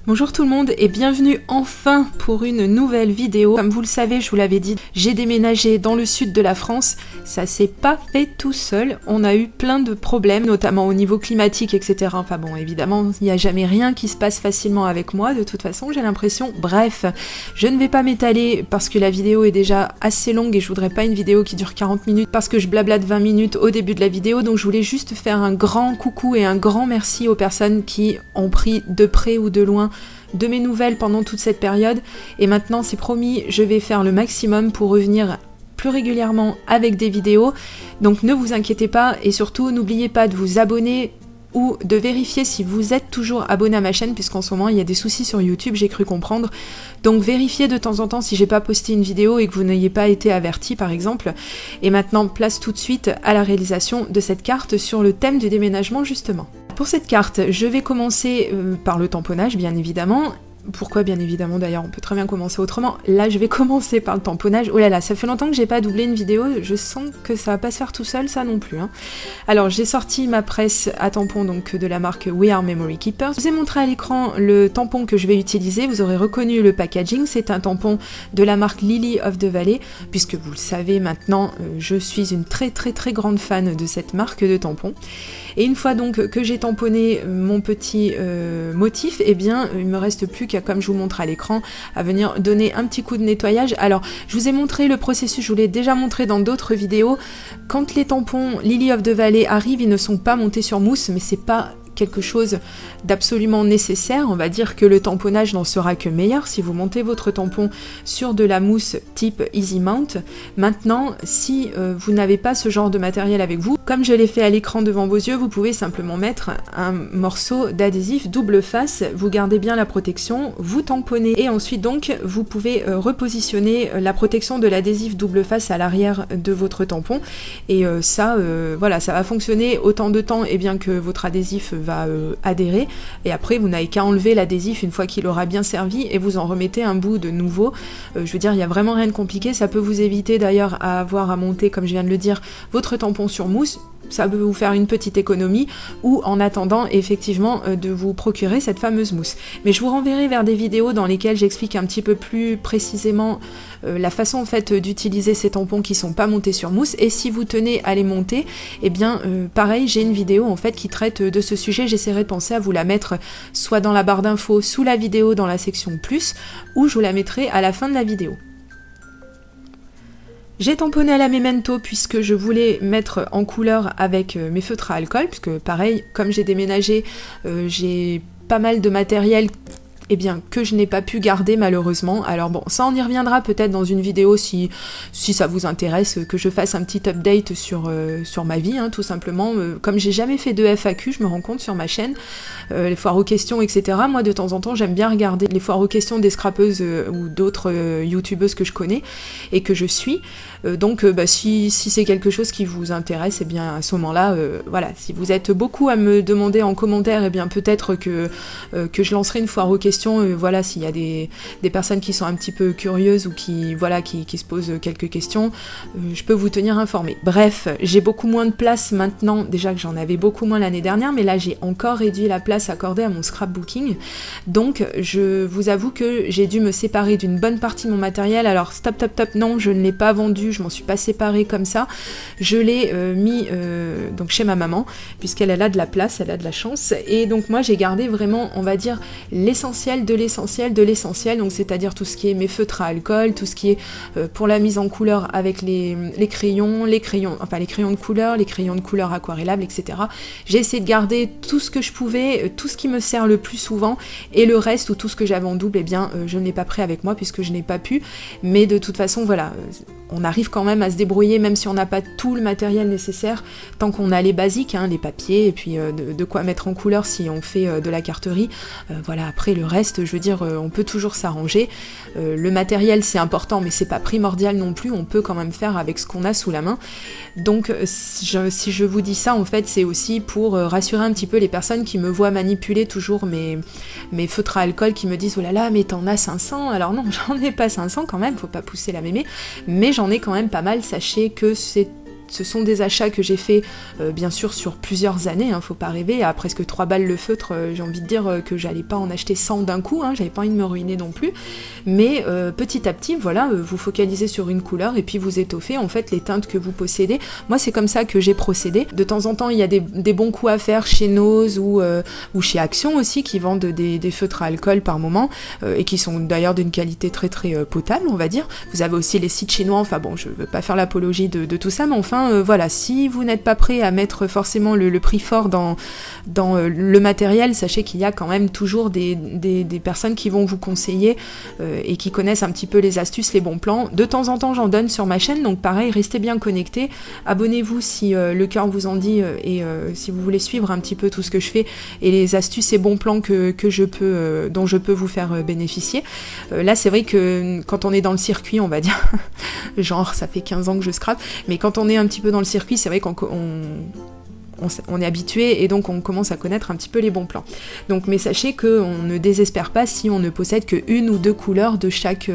Bonjour tout le monde et bienvenue enfin pour une nouvelle vidéo. Comme vous le savez, je vous l'avais dit, j'ai déménagé dans le sud de la France. Ça s'est pas fait tout seul. On a eu plein de problèmes, notamment au niveau climatique, etc. Enfin bon, évidemment, il n'y a jamais rien qui se passe facilement avec moi. De toute façon, j'ai l'impression. Bref, je ne vais pas m'étaler parce que la vidéo est déjà assez longue et je voudrais pas une vidéo qui dure 40 minutes parce que je blablate 20 minutes au début de la vidéo. Donc je voulais juste faire un grand coucou et un grand merci aux personnes qui ont pris de près ou de loin de mes nouvelles pendant toute cette période, et maintenant c'est promis, je vais faire le maximum pour revenir plus régulièrement avec des vidéos, donc ne vous inquiétez pas, et surtout n'oubliez pas de vous abonner ou de vérifier si vous êtes toujours abonné à ma chaîne, puisqu'en ce moment il y a des soucis sur YouTube, j'ai cru comprendre, donc vérifiez de temps en temps si j'ai pas posté une vidéo et que vous n'ayez pas été averti par exemple. Et maintenant place tout de suite à la réalisation de cette carte sur le thème du déménagement justement. Pour cette carte, je vais commencer par le tamponnage bien évidemment. Pourquoi bien évidemment d'ailleurs, on peut très bien commencer autrement. Là je vais commencer par le tamponnage. Oh là là, ça fait longtemps que j'ai pas doublé une vidéo, je sens que ça va pas se faire tout seul, ça non plus. Hein. Alors j'ai sorti ma presse à tampons donc de la marque We Are Memory Keepers. Je vous ai montré à l'écran le tampon que je vais utiliser, vous aurez reconnu le packaging, c'est un tampon de la marque Lily of the Valley, puisque vous le savez maintenant, je suis une très grande fan de cette marque de tampons. Et une fois donc que j'ai tamponné mon petit motif, eh bien il me reste plus qu'à, comme je vous montre à l'écran, à venir donner un petit coup de nettoyage. Alors je vous ai montré le processus, je vous l'ai déjà montré dans d'autres vidéos. Quand les tampons Lily of the Valley arrivent, ils ne sont pas montés sur mousse, mais c'est pas quelque chose d'absolument nécessaire, on va dire que le tamponnage n'en sera que meilleur si vous montez votre tampon sur de la mousse type Easy Mount. Maintenant, si vous n'avez pas ce genre de matériel avec vous, comme je l'ai fait à l'écran devant vos yeux, vous pouvez simplement mettre un morceau d'adhésif double face, vous gardez bien la protection, vous tamponnez et ensuite donc vous pouvez repositionner la protection de l'adhésif double face à l'arrière de votre tampon et voilà, ça va fonctionner autant de temps et bien que votre adhésif va adhérer, et après vous n'avez qu'à enlever l'adhésif une fois qu'il aura bien servi et vous en remettez un bout de nouveau. Je veux dire, il n'y a vraiment rien de compliqué, ça peut vous éviter d'ailleurs à avoir à monter, comme je viens de le dire, votre tampon sur mousse. Ça peut vous faire une petite économie ou en attendant effectivement de vous procurer cette fameuse mousse. Mais je vous renverrai vers des vidéos dans lesquelles j'explique un petit peu plus précisément la façon en fait d'utiliser ces tampons qui sont pas montés sur mousse, et si vous tenez à les monter, eh bien pareil, j'ai une vidéo en fait qui traite de ce sujet, j'essaierai de penser à vous la mettre soit dans la barre d'infos, sous la vidéo dans la section plus, ou je vous la mettrai à la fin de la vidéo. J'ai tamponné à la Memento puisque je voulais mettre en couleur avec mes feutres à alcool, puisque pareil, comme j'ai déménagé, j'ai pas mal de matériel que je n'ai pas pu garder malheureusement. Alors bon, ça on y reviendra peut-être dans une vidéo si ça vous intéresse, que je fasse un petit update sur ma vie, hein, tout simplement. Comme j'ai jamais fait de FAQ, je me rends compte sur ma chaîne, les foires aux questions, etc. Moi de temps en temps j'aime bien regarder les foires aux questions des scrapeuses ou d'autres youtubeuses que je connais et que je suis. Donc si c'est quelque chose qui vous intéresse, et bien à ce moment-là, voilà, si vous êtes beaucoup à me demander en commentaire, et bien peut-être que je lancerai une foire aux questions. Voilà, s'il y a des personnes qui sont un petit peu curieuses ou qui se posent quelques questions, je peux vous tenir informé. Bref, j'ai beaucoup moins de place maintenant, déjà que j'en avais beaucoup moins l'année dernière, mais là j'ai encore réduit la place accordée à mon scrapbooking, donc je vous avoue que j'ai dû me séparer d'une bonne partie de mon matériel. Alors stop, non, je ne l'ai pas vendu, je m'en suis pas séparée comme ça, je l'ai mis donc chez ma maman, puisqu'elle a de la place, elle a de la chance, et donc moi j'ai gardé vraiment, on va dire, l'essentiel de l'essentiel, donc c'est-à-dire tout ce qui est mes feutres à alcool, tout ce qui est pour la mise en couleur avec les crayons de couleur, les crayons de couleur aquarellables, etc. J'ai essayé de garder tout ce que je pouvais, tout ce qui me sert le plus souvent, et le reste ou tout ce que j'avais en double, eh bien je ne l'ai pas pris avec moi puisque je n'ai pas pu, mais de toute façon voilà, on arrive quand même à se débrouiller même si on n'a pas tout le matériel nécessaire, tant qu'on a les basiques, hein, les papiers, et puis de quoi mettre en couleur si on fait de la carterie, voilà, après le reste, je veux dire, on peut toujours s'arranger. Le matériel c'est important, mais c'est pas primordial non plus, on peut quand même faire avec ce qu'on a sous la main. Donc si je vous dis ça, en fait, c'est aussi pour rassurer un petit peu les personnes qui me voient manipuler toujours mes feutres à alcool, qui me disent « Oh là là, mais t'en as 500 !» Alors non, j'en ai pas 500 quand même, faut pas pousser la mémé, mais j'en ai quand même pas mal. Sachez que c'est ce sont des achats que j'ai fait bien sûr sur plusieurs années, faut pas rêver, à presque 3 balles le feutre, j'ai envie de dire que j'allais pas en acheter 100 d'un coup, j'avais pas envie de me ruiner non plus, mais petit à petit, voilà, vous focalisez sur une couleur et puis vous étoffez en fait les teintes que vous possédez. Moi c'est comme ça que j'ai procédé. De temps en temps il y a des bons coups à faire chez Nose ou chez Action aussi qui vendent des feutres à alcool par moment et qui sont d'ailleurs d'une qualité très très potable on va dire. Vous avez aussi les sites chinois, enfin bon je veux pas faire l'apologie de tout ça, mais enfin voilà, si vous n'êtes pas prêt à mettre forcément le prix fort dans le matériel, sachez qu'il y a quand même toujours des personnes qui vont vous conseiller et qui connaissent un petit peu les astuces, les bons plans. De temps en temps j'en donne sur ma chaîne, donc pareil, restez bien connectés, abonnez-vous si le cœur vous en dit et si vous voulez suivre un petit peu tout ce que je fais et les astuces et bons plans dont je peux vous faire bénéficier. Là c'est vrai que quand on est dans le circuit, on va dire, genre ça fait 15 ans que je scrape, mais quand on est un petit peu dans le circuit, c'est vrai qu'on est habitué et donc on commence à connaître un petit peu les bons plans. Donc, mais sachez qu'on ne désespère pas si on ne possède que une ou deux couleurs de chaque,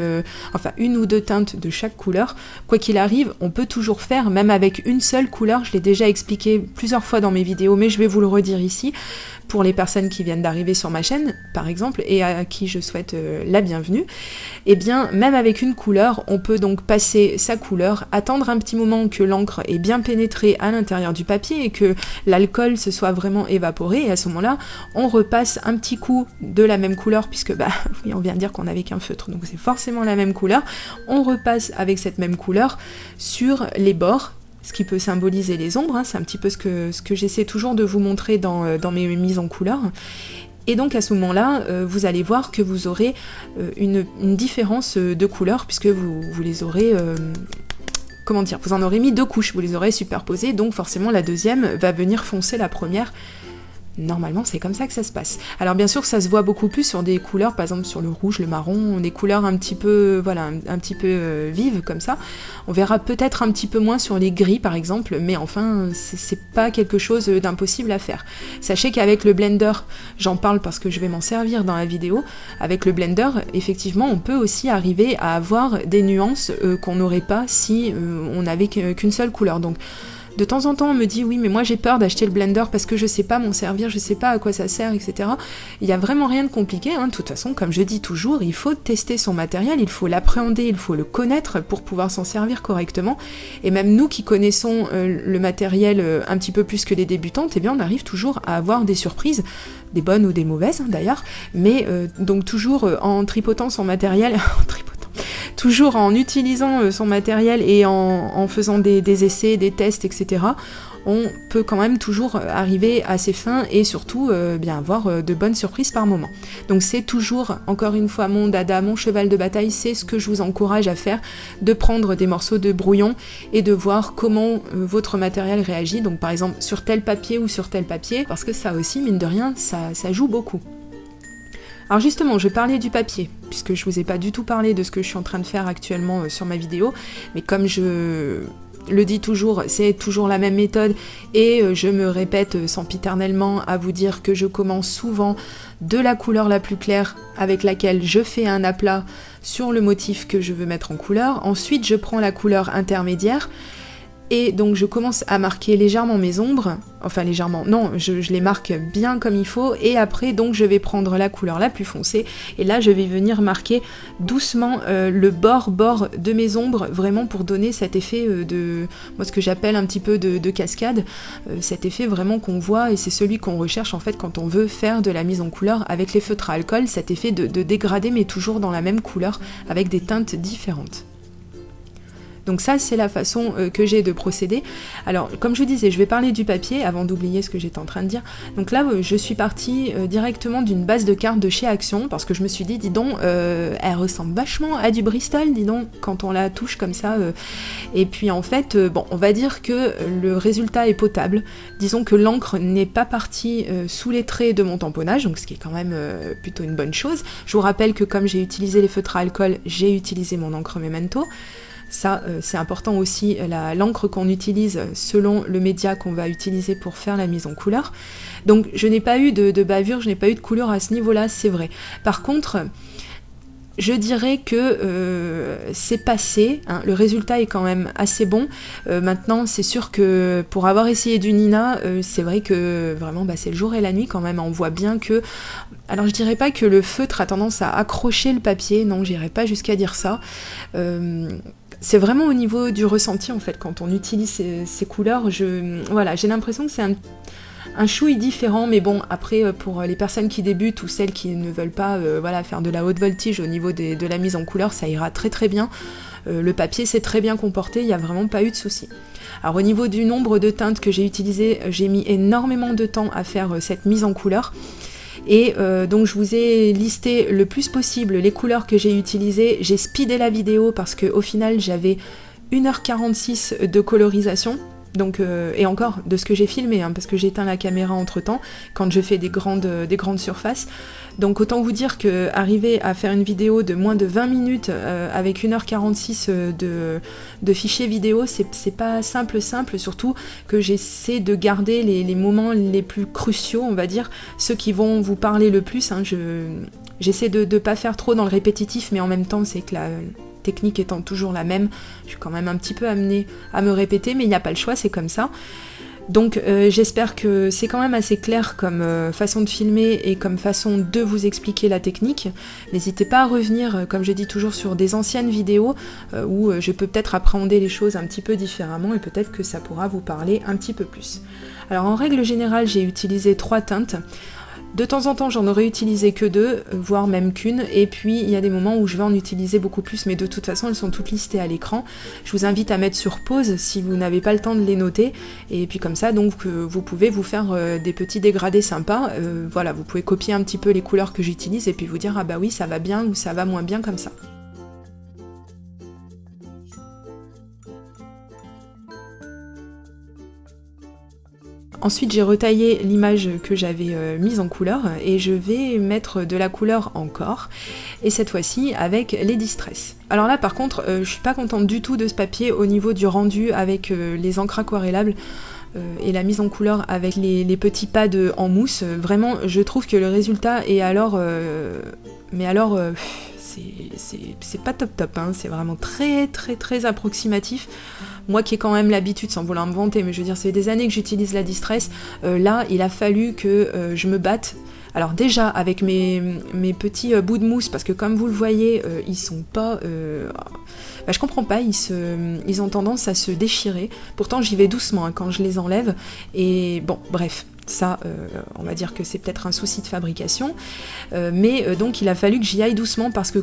une ou deux teintes de chaque couleur. Quoi qu'il arrive, on peut toujours faire, même avec une seule couleur. Je l'ai déjà expliqué plusieurs fois dans mes vidéos, mais je vais vous le redire ici. Pour les personnes qui viennent d'arriver sur ma chaîne, par exemple, et à qui je souhaite la bienvenue, et bien, même avec une couleur, on peut donc passer sa couleur, attendre un petit moment que l'encre ait bien pénétré à l'intérieur du papier et que l'alcool se soit vraiment évaporé, et à ce moment-là, on repasse un petit coup de la même couleur, puisque, oui, on vient de dire qu'on n'avait qu'un feutre, donc c'est forcément la même couleur, on repasse avec cette même couleur sur les bords, ce qui peut symboliser les ombres, c'est un petit peu ce que j'essaie toujours de vous montrer dans mes mises en couleur. Et donc à ce moment-là, vous allez voir que vous aurez une différence de couleur, puisque vous les aurez... vous en aurez mis 2 couches, vous les aurez superposées, donc forcément la deuxième va venir foncer la première. Normalement, c'est comme ça que ça se passe. Alors bien sûr, ça se voit beaucoup plus sur des couleurs, par exemple sur le rouge, le marron, des couleurs un petit peu, vives comme ça. On verra peut-être un petit peu moins sur les gris, par exemple, mais enfin, c'est pas quelque chose d'impossible à faire. Sachez qu'avec le blender, j'en parle parce que je vais m'en servir dans la vidéo, avec le blender, effectivement, on peut aussi arriver à avoir des nuances qu'on n'aurait pas si on n'avait qu'une seule couleur. Donc, de temps en temps, on me dit oui, mais moi j'ai peur d'acheter le blender parce que je sais pas m'en servir, je sais pas à quoi ça sert, etc. Il y a vraiment rien de compliqué, de toute façon, comme je dis toujours, il faut tester son matériel, il faut l'appréhender, il faut le connaître pour pouvoir s'en servir correctement. Et même nous qui connaissons le matériel un petit peu plus que les débutantes, eh bien on arrive toujours à avoir des surprises, des bonnes ou des mauvaises d'ailleurs, mais donc toujours en tripotant son matériel, toujours en utilisant son matériel et en faisant des essais, des tests, etc., on peut quand même toujours arriver à ses fins et surtout avoir de bonnes surprises par moment. Donc c'est toujours, encore une fois, mon dada, mon cheval de bataille, c'est ce que je vous encourage à faire, de prendre des morceaux de brouillon et de voir comment votre matériel réagit, donc par exemple sur tel papier ou sur tel papier, parce que ça aussi, mine de rien, ça joue beaucoup. Alors justement, je parlais du papier, puisque je vous ai pas du tout parlé de ce que je suis en train de faire actuellement sur ma vidéo, mais comme je le dis toujours, c'est toujours la même méthode, et je me répète sempiternellement à vous dire que je commence souvent de la couleur la plus claire avec laquelle je fais un aplat sur le motif que je veux mettre en couleur, ensuite je prends la couleur intermédiaire, et donc je commence à marquer légèrement mes ombres, enfin légèrement, non, je les marque bien comme il faut, et après donc je vais prendre la couleur la plus foncée, et là je vais venir marquer doucement le bord de mes ombres, vraiment pour donner cet effet moi ce que j'appelle un petit peu de cascade, cet effet vraiment qu'on voit, et c'est celui qu'on recherche en fait quand on veut faire de la mise en couleur avec les feutres à alcool, cet effet de dégradé mais toujours dans la même couleur, avec des teintes différentes. Donc ça, c'est la façon que j'ai de procéder. Alors, comme je vous disais, je vais parler du papier avant d'oublier ce que j'étais en train de dire. Donc là, je suis partie directement d'une base de cartes de chez Action, parce que je me suis dit, dis donc, elle ressemble vachement à du Bristol, dis donc, quand on la touche comme ça. Et puis en fait, on va dire que le résultat est potable. Disons que l'encre n'est pas partie sous les traits de mon tamponnage, donc ce qui est quand même plutôt une bonne chose. Je vous rappelle que comme j'ai utilisé les feutres à alcool, j'ai utilisé mon encre Memento. Ça, c'est important aussi, l'encre qu'on utilise selon le média qu'on va utiliser pour faire la mise en couleur. Donc je n'ai pas eu de bavure, je n'ai pas eu de couleur à ce niveau-là, c'est vrai. Par contre, Je dirais que c'est passé, hein, le résultat est quand même assez bon. Maintenant, c'est sûr que pour avoir essayé du Nina, c'est vrai que vraiment c'est le jour et la nuit quand même. On voit bien que... Alors je dirais pas que le feutre a tendance à accrocher le papier, non, j'irais pas jusqu'à dire ça. C'est vraiment au niveau du ressenti en fait, quand on utilise ces couleurs, voilà, j'ai l'impression que c'est un chouille différent, mais bon, après, pour les personnes qui débutent ou celles qui ne veulent pas faire de la haute voltige au niveau de la mise en couleur, ça ira très très bien. Le papier s'est très bien comporté, il n'y a vraiment pas eu de soucis. Alors au niveau du nombre de teintes que j'ai utilisées, j'ai mis énormément de temps à faire cette mise en couleur. Et donc je vous ai listé le plus possible les couleurs que j'ai utilisées. J'ai speedé la vidéo parce qu'au final j'avais 1h46 de colorisation. Donc, et encore de ce que j'ai filmé, hein, parce que j'ai éteint la caméra entre temps quand je fais des grandes surfaces. Donc autant vous dire que arriver à faire une vidéo de moins de 20 minutes avec 1h46 de fichiers vidéo, c'est pas simple, surtout que j'essaie de garder les moments les plus cruciaux, on va dire, ceux qui vont vous parler le plus. Hein, j'essaie de pas faire trop dans le répétitif, mais en même temps c'est que la technique étant toujours la même, je suis quand même un petit peu amenée à me répéter, mais il n'y a pas le choix, c'est comme ça. Donc j'espère que c'est quand même assez clair comme façon de filmer et comme façon de vous expliquer la technique. N'hésitez pas à revenir, comme je dis toujours, sur des anciennes vidéos où je peux peut-être appréhender les choses un petit peu différemment et peut-être que ça pourra vous parler un petit peu plus. Alors en règle générale, j'ai utilisé 3 teintes. De temps en temps, j'en aurais utilisé que 2, voire même qu'une, et puis il y a des moments où je vais en utiliser beaucoup plus, mais de toute façon, elles sont toutes listées à l'écran. Je vous invite à mettre sur pause si vous n'avez pas le temps de les noter, et puis comme ça, donc, vous pouvez vous faire des petits dégradés sympas. Voilà, vous pouvez copier un petit peu les couleurs que j'utilise, et puis vous dire, ah bah oui, ça va bien, ou ça va moins bien comme ça. Ensuite, j'ai retaillé l'image que j'avais mise en couleur et je vais mettre de la couleur encore, et cette fois-ci avec les Distress. Alors là, par contre, je suis pas contente du tout de ce papier au niveau du rendu avec les encres aquarellables et la mise en couleur avec les petits pads en mousse. Vraiment, je trouve que le résultat est alors... c'est pas top, hein. C'est vraiment très approximatif. Moi qui ai quand même l'habitude, sans vouloir me vanter, mais je veux dire, c'est des années que j'utilise la Distress, là, il a fallu que je me batte. Alors déjà, avec mes petits bouts de mousse, parce que comme vous le voyez, ils sont pas... je comprends pas, ils ont tendance à se déchirer. Pourtant, j'y vais doucement hein, quand je les enlève. Et bon, bref... Ça, on va dire que c'est peut-être un souci de fabrication, mais donc il a fallu que j'y aille doucement parce que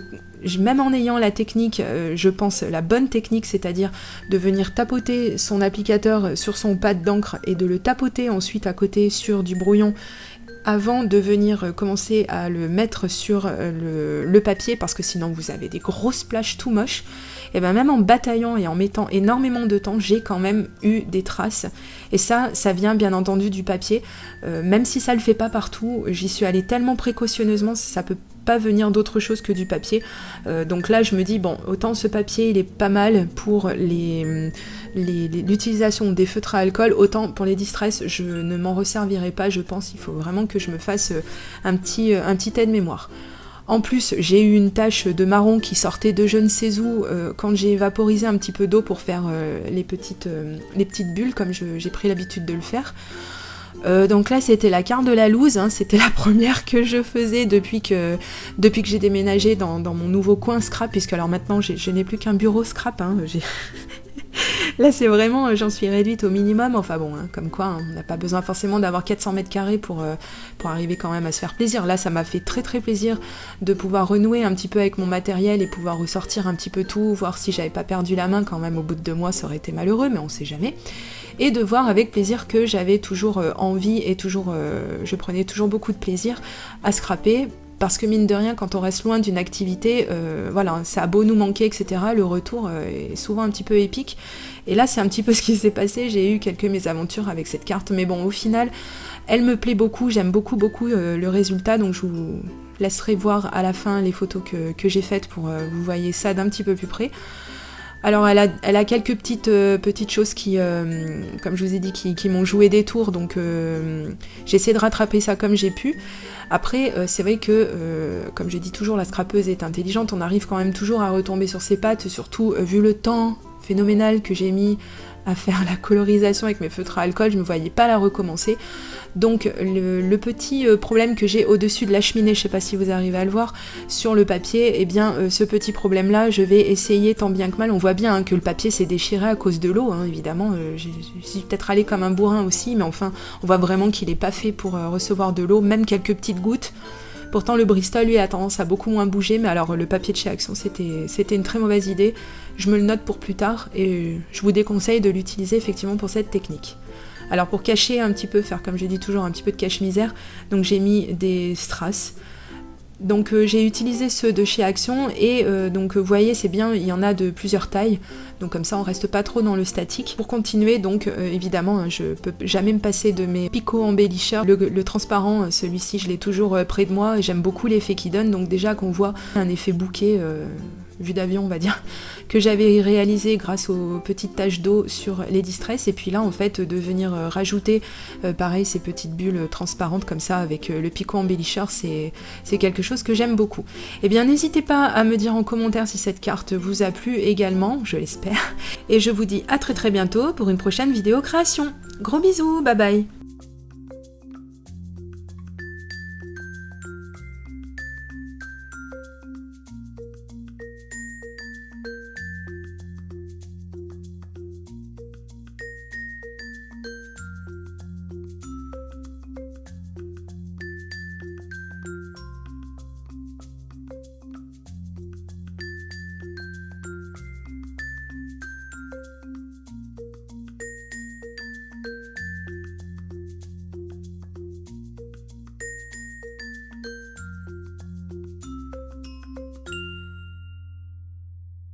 même en ayant la technique, je pense la bonne technique, c'est-à-dire de venir tapoter son applicateur sur son pad d'encre et de le tapoter ensuite à côté sur du brouillon avant de venir commencer à le mettre sur le papier, parce que sinon vous avez des grosses splashes tout moches. Et bien même en bataillant et en mettant énormément de temps, j'ai quand même eu des traces. Et ça vient bien entendu du papier. Même si ça le fait pas partout, j'y suis allée tellement précautionneusement, ça peut pas venir d'autre chose que du papier. Donc là je me dis, bon, autant ce papier il est pas mal pour l'utilisation des feutres à alcool, autant pour les Distress, je ne m'en resservirai pas, je pense. Il faut vraiment que je me fasse un petit aide-mémoire. En plus, j'ai eu une tache de marron qui sortait de je ne sais où quand j'ai vaporisé un petit peu d'eau pour faire les petites bulles, comme j'ai pris l'habitude de le faire. Donc là, c'était la carte de la loose, hein, c'était la première que je faisais depuis que j'ai déménagé dans mon nouveau coin scrap, puisque alors maintenant, je n'ai plus qu'un bureau scrap, hein, Là, c'est vraiment, j'en suis réduite au minimum. Enfin bon, hein, comme quoi, hein, on n'a pas besoin forcément d'avoir 400 mètres carrés pour arriver quand même à se faire plaisir. Là, ça m'a fait très plaisir de pouvoir renouer un petit peu avec mon matériel et pouvoir ressortir un petit peu tout, voir si j'avais pas perdu la main quand même au bout de 2 mois, ça aurait été malheureux, mais on sait jamais. Et de voir avec plaisir que j'avais toujours envie et je prenais toujours beaucoup de plaisir à scraper. Parce que mine de rien, quand on reste loin d'une activité, voilà, ça a beau nous manquer, etc., le retour est souvent un petit peu épique. Et là, c'est un petit peu ce qui s'est passé, j'ai eu quelques mésaventures avec cette carte, mais bon, au final, elle me plaît beaucoup, j'aime beaucoup le résultat, donc je vous laisserai voir à la fin les photos que j'ai faites pour que vous voyez ça d'un petit peu plus près. Alors elle a quelques petites choses qui, comme je vous ai dit, qui m'ont joué des tours, donc j'ai essayé de rattraper ça comme j'ai pu. Après, c'est vrai que, comme je dis toujours, la scrapeuse est intelligente, on arrive quand même toujours à retomber sur ses pattes, surtout vu le temps phénoménal que j'ai mis à faire la colorisation avec mes feutres à alcool, je me voyais pas la recommencer. Donc le petit problème que j'ai au-dessus de la cheminée, je sais pas si vous arrivez à le voir, sur le papier, eh bien ce petit problème-là, je vais essayer tant bien que mal. On voit bien que le papier s'est déchiré à cause de l'eau, évidemment. Je suis peut-être allée comme un bourrin aussi, mais enfin, on voit vraiment qu'il est pas fait pour recevoir de l'eau, même quelques petites gouttes. Pourtant le Bristol lui a tendance à beaucoup moins bouger, mais alors le papier de chez Action c'était une très mauvaise idée. Je me le note pour plus tard et je vous déconseille de l'utiliser effectivement pour cette technique. Alors pour cacher un petit peu, faire comme je dis toujours un petit peu de cache-misère, donc j'ai mis des strass. Donc j'ai utilisé ceux de chez Action et donc vous voyez c'est bien, il y en a de plusieurs tailles, donc comme ça on reste pas trop dans le statique. Pour continuer donc évidemment je peux jamais me passer de mes picots embellisseurs, le transparent celui-ci je l'ai toujours près de moi et j'aime beaucoup l'effet qu'il donne, donc déjà qu'on voit un effet bouquet vue d'avion on va dire, que j'avais réalisé grâce aux petites taches d'eau sur les Distress, et puis là en fait de venir rajouter pareil ces petites bulles transparentes comme ça avec le picot embellisseur, c'est quelque chose que j'aime beaucoup. Et bien n'hésitez pas à me dire en commentaire si cette carte vous a plu également, je l'espère, et je vous dis à très bientôt pour une prochaine vidéo création. Gros bisous, bye bye.